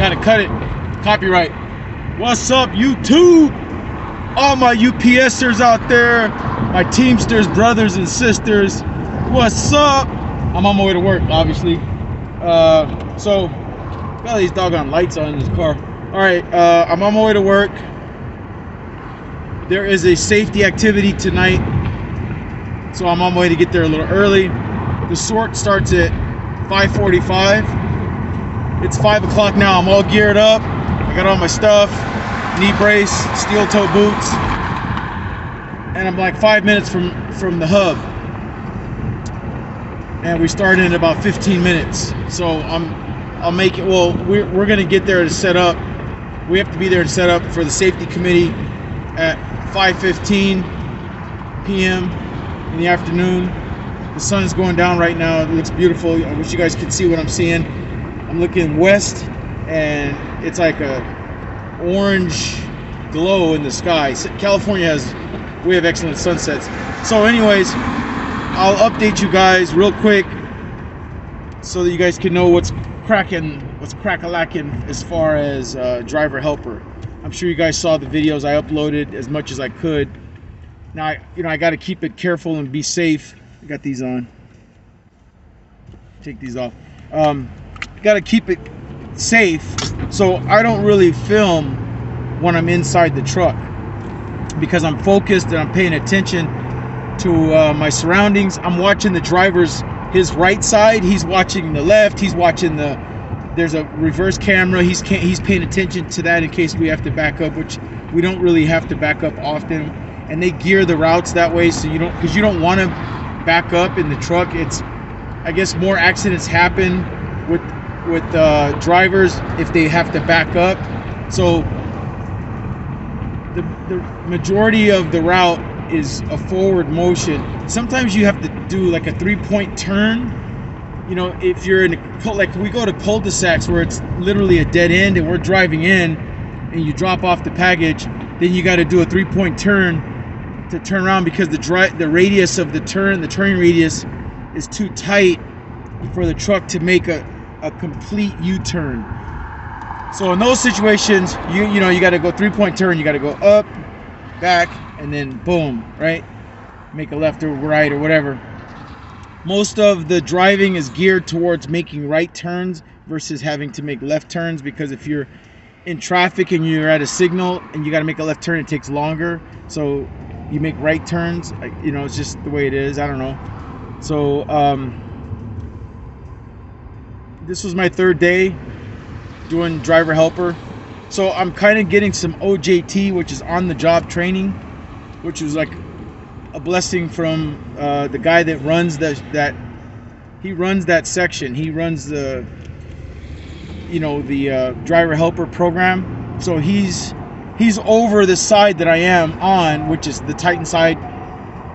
Gotta cut it. Copyright. What's up, YouTube? All my UPSers out there, my Teamsters brothers and sisters. What's up? I'm on my way to work, obviously. So got these doggone lights on in this car. All right, I'm on my way to work. There is a safety activity tonight, so I'm on my way to get there a little early. The sort starts at 5:45. It's 5 o'clock now. I'm all geared up. I got all my stuff, knee brace, steel toe boots, and I'm like 5 minutes from the hub. And we start in about 15 minutes. So I'll make it. Well, we're gonna get there to set up. We have to be there to set up for the safety committee at 5:15 p.m. in the afternoon. The sun is going down right now. It looks beautiful. I wish you guys could see what I'm seeing. I'm looking west, and it's like a orange glow in the sky. California we have excellent sunsets. So anyways, I'll update you guys real quick so that you guys can know what's crack-a-lacking as far as driver helper. I'm sure you guys saw the videos I uploaded as much as I could. Now, I got to keep it careful and be safe. I got these on. Take these off. Got to keep it safe, so I don't really film when I'm inside the truck because I'm focused and I'm paying attention to my surroundings. I'm watching the driver's his right side. He's watching the left. He's watching there's a reverse camera. He's paying attention to that in case we have to back up, which we don't really have to back up often. And they gear the routes that way, so you don't want to back up in the truck. I guess more accidents happen with drivers if they have to back up. So the majority of the route is a forward motion. Sometimes you have to do like a 3-point turn. If you're like we go to cul-de-sacs where it's literally a dead end and we're driving in and you drop off the package, then you got to do a 3-point turn to turn around because the radius of the turning radius is too tight for the truck to make a complete U-turn. So in those situations, you got to go 3-point turn. You got to go up, back, and then boom, right? Make a left or right or whatever. Most of the driving is geared towards making right turns versus having to make left turns, because if you're in traffic and you're at a signal and you got to make a left turn, it takes longer. So you make right turns. It's just the way it is. I don't know. So this was my third day doing driver helper. So I'm kind of getting some OJT, which is on the job training, which was like a blessing from the guy that runs he runs that section. He runs the driver helper program. So he's over the side that I am on, which is the Titan side.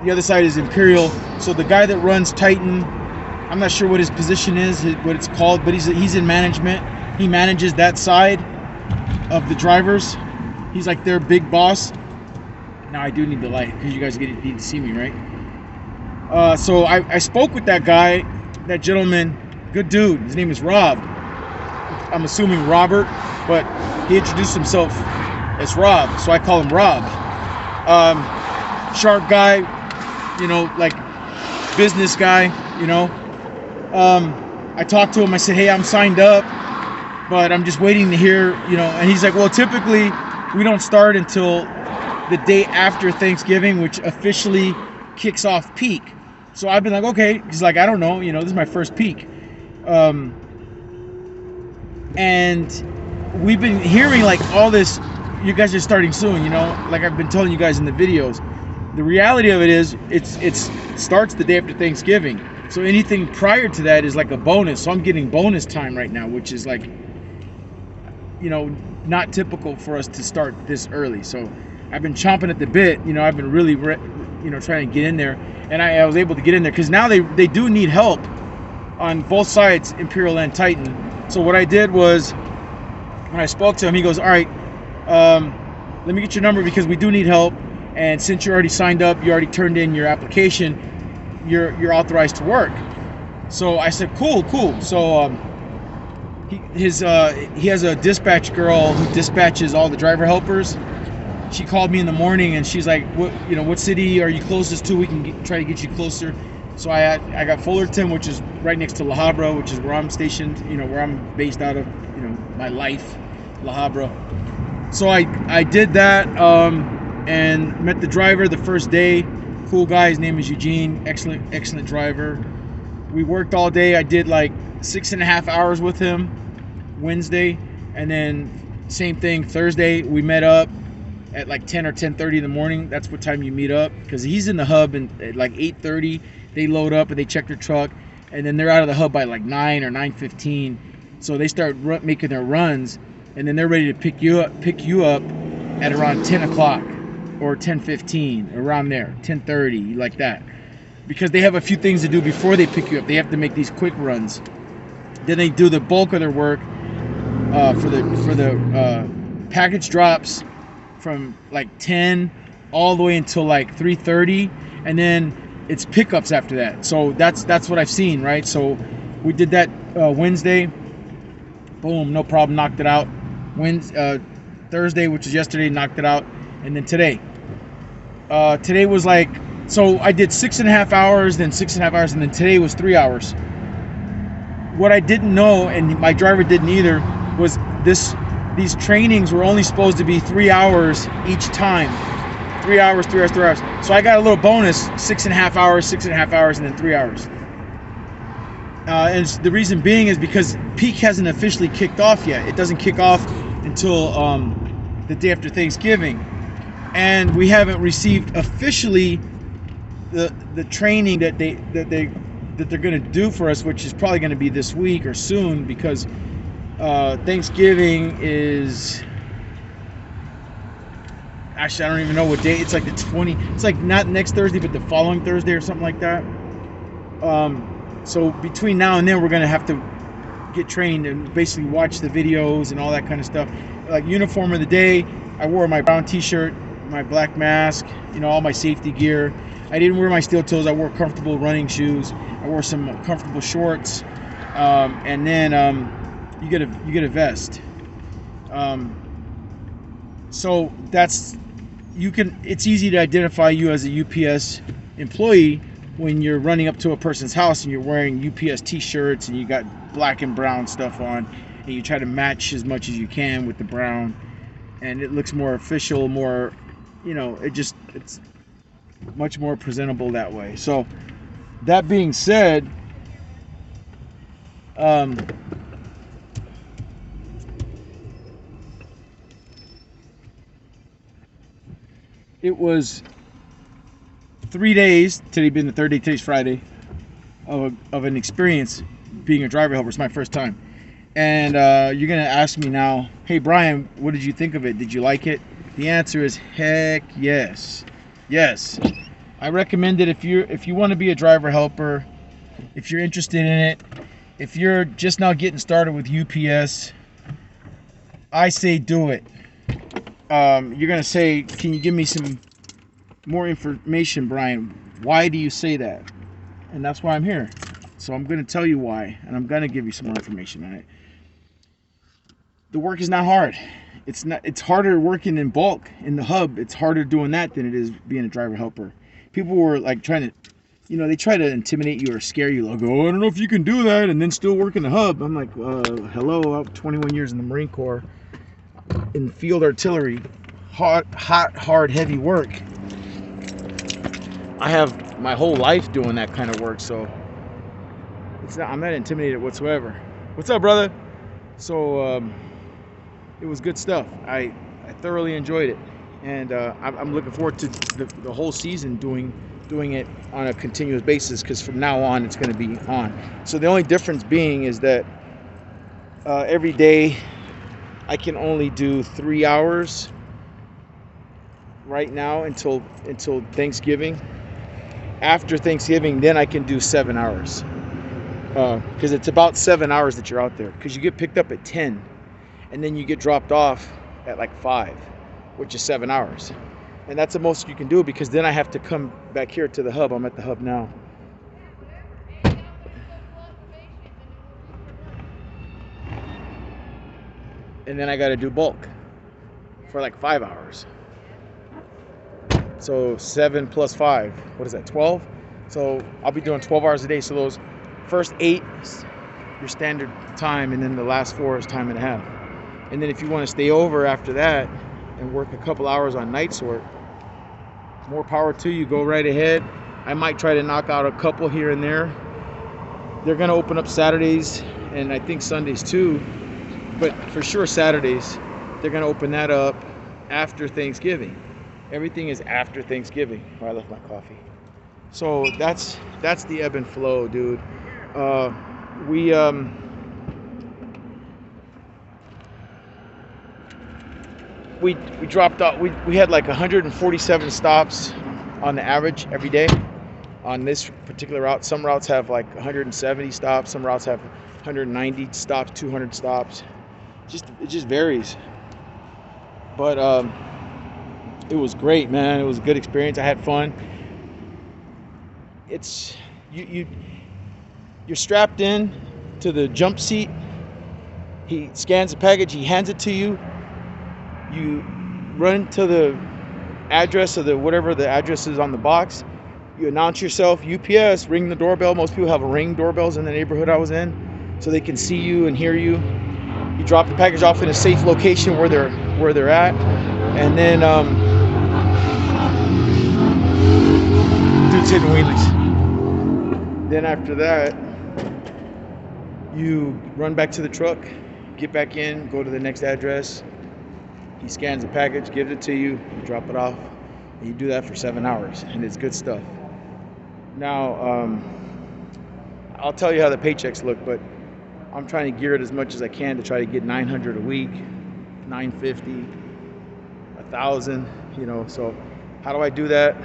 The other side is Imperial. So the guy that runs Titan, I'm not sure what his position is, what it's called, but he's in management. He manages that side of the drivers. He's like their big boss. Now I do need the light because you guys need to see me, right? So I spoke with that guy, that gentleman, good dude. His name is Rob. I'm assuming Robert, but he introduced himself as Rob, so I call him Rob. Sharp guy, like business guy, I talked to him. I said, hey, I'm signed up, but I'm just waiting to hear, and he's like, well, typically we don't start until the day after Thanksgiving, which officially kicks off peak. So I've been like, okay. He's like, I don't know, this is my first peak. And we've been hearing like all this, you guys are starting soon, you know, like I've been telling you guys in the videos. The reality of it is it starts the day after Thanksgiving. So anything prior to that is like a bonus. So I'm getting bonus time right now, which is like, you know, not typical for us to start this early. So I've been chomping at the bit, you know, I've been really, you know, trying to get in there. And I was able to get in there because now they do need help on both sides, Imperial and Titan. So what I did was, when I spoke to him, he goes, all right, let me get your number because we do need help. And since you're already signed up, you already turned in your application, you're authorized to work. So I said, cool. So he has a dispatch girl who dispatches all the driver helpers. She called me in the morning and she's like, what city are you closest to? We can try to get you closer. So I got Fullerton, which is right next to La Habra, which is where I'm stationed, you know, where I'm based out of, you know, my life, La Habra. So I did that and met the driver the first day. Cool guy, his name is Eugene, excellent driver. We worked all day. I did like 6.5 hours with him Wednesday, and then same thing Thursday. We met up at like 10 or 10:30 in the morning. That's what time you meet up, because he's in the hub, and at like 8:30 they load up and they check their truck, and then they're out of the hub by like 9 or 9:15. So they start making their runs, and then they're ready to pick you up at around 10 o'clock or 10:15, around there, 10:30, like that, because they have a few things to do before they pick you up. They have to make these quick runs. Then they do the bulk of their work for the package drops from like 10 all the way until like 3:30, and then it's pickups after that. So that's what I've seen, right? So we did that Wednesday. Boom, no problem, knocked it out. Thursday, which was yesterday, knocked it out. And then today was like, so I did 6.5 hours, then 6.5 hours, and then today was 3 hours. What I didn't know, and my driver didn't either, was these trainings were only supposed to be 3 hours each time. 3 hours. So I got a little bonus, 6.5 hours, and then 3 hours. And the reason being is because peak hasn't officially kicked off yet. It doesn't kick off until the day after Thanksgiving. And we haven't received officially the training that they're going to do for us, which is probably going to be this week or soon, because Thanksgiving is, actually I don't even know what day. It's like the 20. It's like not next Thursday, but the following Thursday or something like that. So between now and then, we're going to have to get trained and basically watch the videos and all that kind of stuff. Like uniform of the day, I wore my brown t-shirt, my black mask, you know, all my safety gear. I didn't wear my steel toes. I wore comfortable running shoes. I wore some comfortable shorts, and then you get a vest. So it's easy to identify you as a UPS employee when you're running up to a person's house and you're wearing UPS t-shirts and you got black and brown stuff on, and you try to match as much as you can with the brown, and it looks more official, more, you know, it's much more presentable that way. So that being said, it was 3 days, today being the third day, today's Friday, of an experience being a driver helper. It's my first time. And you're going to ask me now, hey Brian, what did you think of it? Did you like it? The answer is heck yes. Yes. I recommend it if you want to be a driver helper, if you're interested in it, if you're just now getting started with UPS, I say do it. You're going to say, can you give me some more information, Brian? Why do you say that? And that's why I'm here. So I'm going to tell you why, and I'm going to give you some more information on it. The work is not hard. It's harder working in bulk in the hub. It's harder doing that than it is being a driver helper. People were like trying to, you know, they try to intimidate you or scare you, like, oh, I don't know if you can do that and then still work in the hub. I'm like, hello, I'm 21 years in the Marine Corps in field artillery, hot, hard, heavy work. I have my whole life doing that kind of work, so I'm not intimidated whatsoever. What's up, brother? So it was good stuff. I thoroughly enjoyed it, and I'm looking forward to the whole season doing it on a continuous basis, because from now on it's going to be on. So the only difference being is that every day I can only do 3 hours right now until Thanksgiving. After Thanksgiving, then I can do 7 hours, because it's about 7 hours that you're out there, because you get picked up at 10 and then you get dropped off at like 5, which is 7 hours, and that's the most you can do, because then I have to come back here to the hub. I'm at the hub now. And then I got to do bulk for like 5 hours. So 7 plus 5, what is that, 12? So I'll be doing 12 hours a day. So those first 8 is your standard time, and then the last 4 is time and a half. And then if you want to stay over after that and work a couple hours on night sort, more power to you, go right ahead. I might try to knock out a couple here and there. They're going to open up Saturdays and I think Sundays too, but for sure Saturdays. They're going to open that up after Thanksgiving. Everything is after Thanksgiving. Oh, I left my coffee. So that's the ebb and flow, dude. We dropped off. We had like 147 stops on the average every day on this particular route. Some routes have like 170 stops. Some routes have 190 stops, 200 stops. It just varies. But it was great, man. It was a good experience. I had fun. It's you're strapped in to the jump seat. He scans the package. He hands it to you. You run to the address of whatever the address is on the box. You announce yourself, UPS, ring the doorbell. Most people have Ring doorbells in the neighborhood I was in, so they can see you and hear you. You drop the package off in a safe location where they're at, and then dude's hitting wheelies. Then after that, you run back to the truck, get back in, go to the next address. He scans the package, gives it to you, you drop it off, and you do that for 7 hours, and it's good stuff. Now, I'll tell you how the paychecks look, but I'm trying to gear it as much as I can to try to get 900 a week, 950, 1,000, you know. So how do I do that?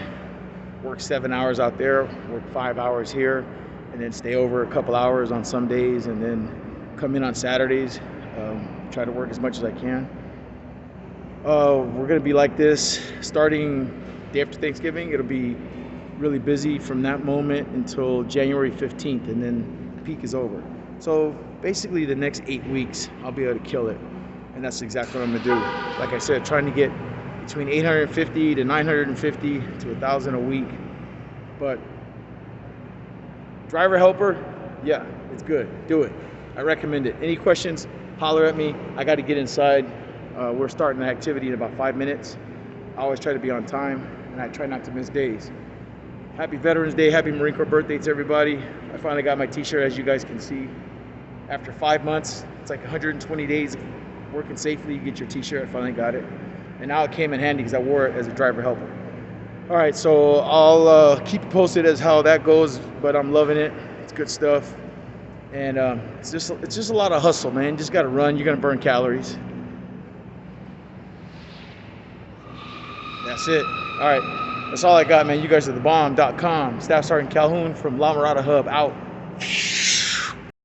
Work 7 hours out there, work 5 hours here, and then stay over a couple hours on some days, and then come in on Saturdays, try to work as much as I can. We're gonna be like this starting day after Thanksgiving. It'll be really busy from that moment until January 15th, and then the peak is over. So basically the next 8 weeks I'll be able to kill it, and that's exactly what I'm gonna do. Like I said, trying to get between 850 to 950 to 1,000 a week. But driver helper, yeah, it's good. Do it. I recommend it. Any questions, holler at me. I got to get inside. We're starting the activity in about 5 minutes. I always try to be on time, and I try not to miss days. Happy Veterans Day, happy Marine Corps birthday to everybody. I finally got my t-shirt, as you guys can see. After 5 months, it's like 120 days working safely, you get your t-shirt. I finally got it. And now it came in handy because I wore it as a driver helper. All right, so I'll keep you posted as how that goes, but I'm loving it. It's good stuff. And it's just a lot of hustle, man. You just got to run. You're going to burn calories. That's it. All right. That's all I got, man. You guys are thebomb.com. Staff Sergeant Calhoun from La Mirada Hub out.